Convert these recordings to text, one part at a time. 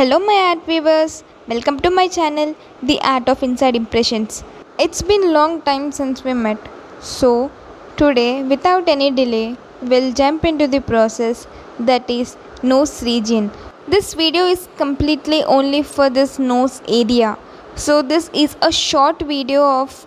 Hello my art viewers, welcome to my channel The Art of Inside Impressions. It's been long time since we met. So today without any delay we'll jump into the process that is nose region. This video is completely only for this nose area. So this is a short video of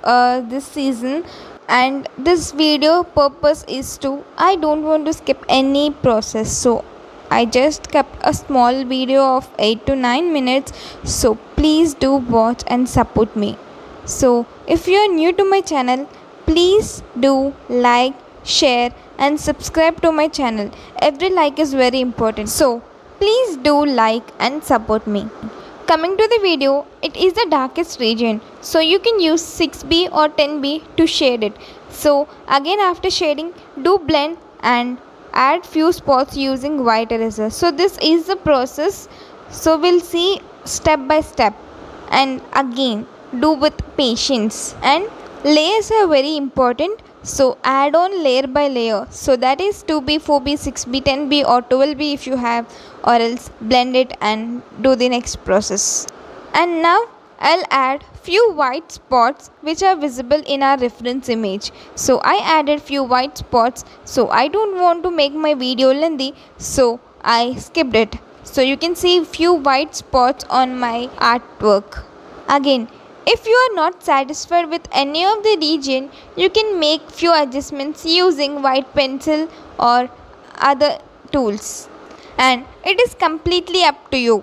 this season, and this video purpose is to I don't want to skip any process, so I just kept a small video of 8 to 9 minutes, so please do watch and support me. So if you are new to my channel, please do like, share and subscribe to my channel. Every like is very important, so please do like and support me. Coming to the video, it is the darkest region, so you can use 6B or 10B to shade it. So again, after shading, do blend and add few spots using white eraser. So this is the process, so we'll see step by step, and again do with patience. And layers are very important, so add on layer by layer, so that is 2B, 4B, 6B, 10B or 12B if you have, or else blend it and do the next process. And now I'll add few white spots which are visible in our reference image. So I added few white spots, so I don't want to make my video lengthy, so I skipped it. So you can see few white spots on my artwork. Again, if you are not satisfied with any of the region, you can make few adjustments using white pencil or other tools, and it is completely up to you.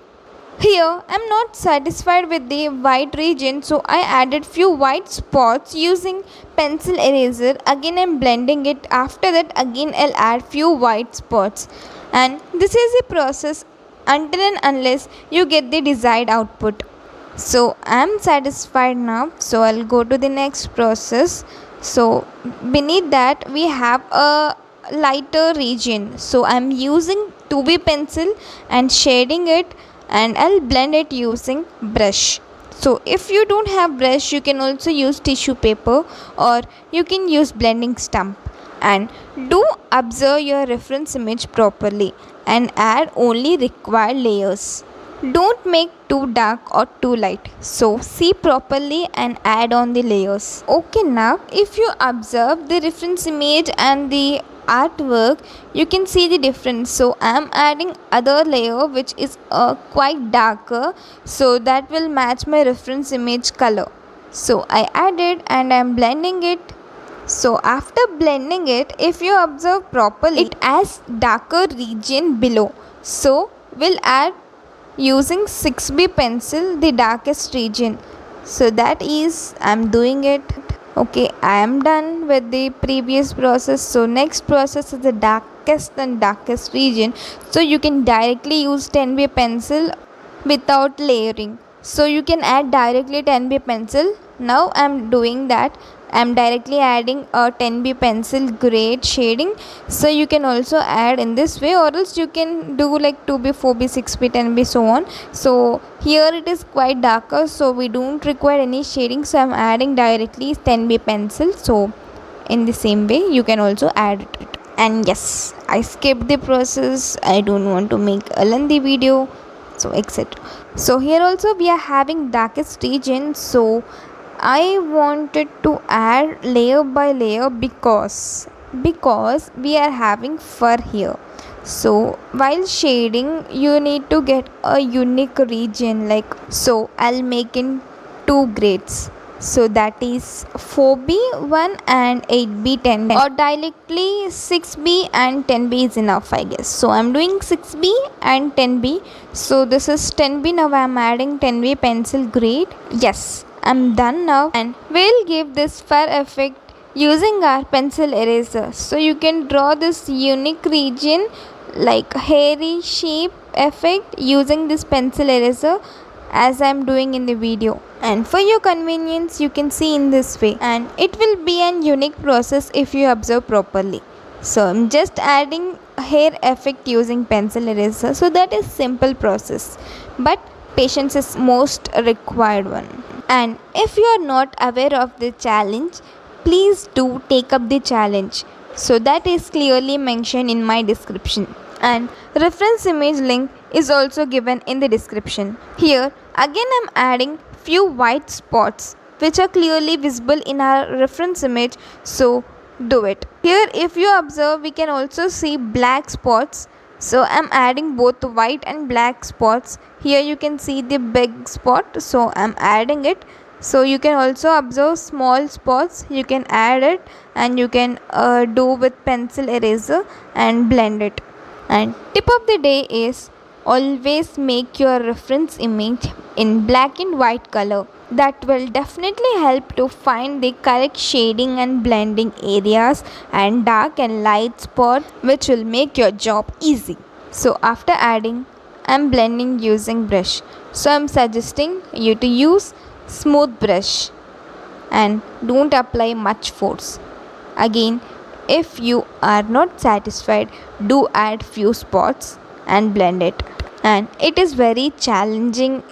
Here I am not satisfied with the white region, so I added few white spots using pencil eraser. Again I am blending it. After that again I'll add few white spots, and this is the process until and unless you get the desired output. So I am satisfied now, so I'll go to the next process. So beneath that we have a lighter region, so I'm using 2B pencil and shading it, and I'll blend it using brush. So if you don't have brush, you can also use tissue paper or you can use blending stump. And do observe your reference image properly and add only required layers. Don't make too dark or too light, so see properly and add on the layers. Okay, now if you observe the reference image and the artwork, you can see the difference. So I am adding other layer which is quite darker, so that will match my reference image color. So I added and I am blending it. So after blending it, if you observe properly, it has darker region below, so we'll add using 6B pencil the darkest region. So that is I'm doing it. Okay, I am done with the previous process. So next process is the darkest and darkest region, so you can directly use 10B pencil without layering. So you can add directly 10B pencil. Now I am doing that. I am directly adding a 10B pencil grade shading, so you can also add in this way, or else you can do like 2B, 4B, 6B, 10B, so on. So here it is quite darker, so we don't require any shading, so I am adding directly 10B pencil. So in the same way you can also add it. And yes, I skipped the process, I don't want to make a lengthy video, so etc. So here also we are having darkest region, so I wanted to add layer by layer because we are having fur here. So while shading you need to get a unique region, like, so I'll make in two grades, so that is 4B 1 and 8B 10, or directly 6B and 10B is enough, I guess. So I'm doing 6B and 10B. So this is 10B. Now I'm adding 10B pencil grade. Yes, I'm done now, and we'll give this fur effect using our pencil eraser. So you can draw this unique region like hairy shape effect using this pencil eraser as I'm doing in the video, and for your convenience you can see in this way, and it will be an unique process if you observe properly. So I'm just adding hair effect using pencil eraser, so that is simple process, but patience is most required one. And if you are not aware of the challenge, please do take up the challenge, so that is clearly mentioned in my description, and reference image link is also given in the description. Here again I'm adding few white spots which are clearly visible in our reference image, so do it. Here if you observe, we can also see black spots, so I'm adding both white and black spots. Here you can see the big spot, so I'm adding it. So you can also observe small spots, you can add it, and you can do with pencil eraser and blend it. And tip of the day is always make your reference image in black and white color. That will definitely help to find the correct shading and blending areas and dark and light spot, which will make your job easy. So after adding, I'm blending using brush. So I'm suggesting you to use smooth brush and don't apply much force. Again, if you are not satisfied, do add few spots and blend it. And it is very challenging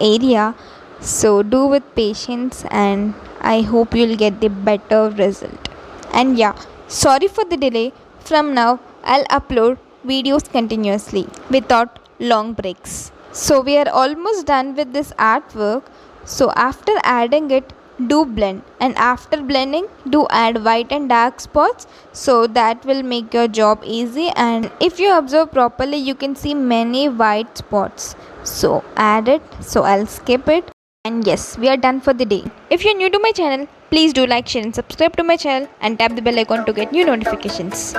area, so do with patience, and I hope you'll get the better result. And yeah, sorry for the delay. From now I'll upload videos continuously without long breaks. So we are almost done with this artwork. So after adding it, do blend, and after blending do add white and dark spots, so that will make your job easy. And if you observe properly, you can see many white spots, so add it. So I'll skip it. And yes, we are done for the day. If you're new to my channel, please do like, share and subscribe to my channel and tap the bell icon to get new notifications.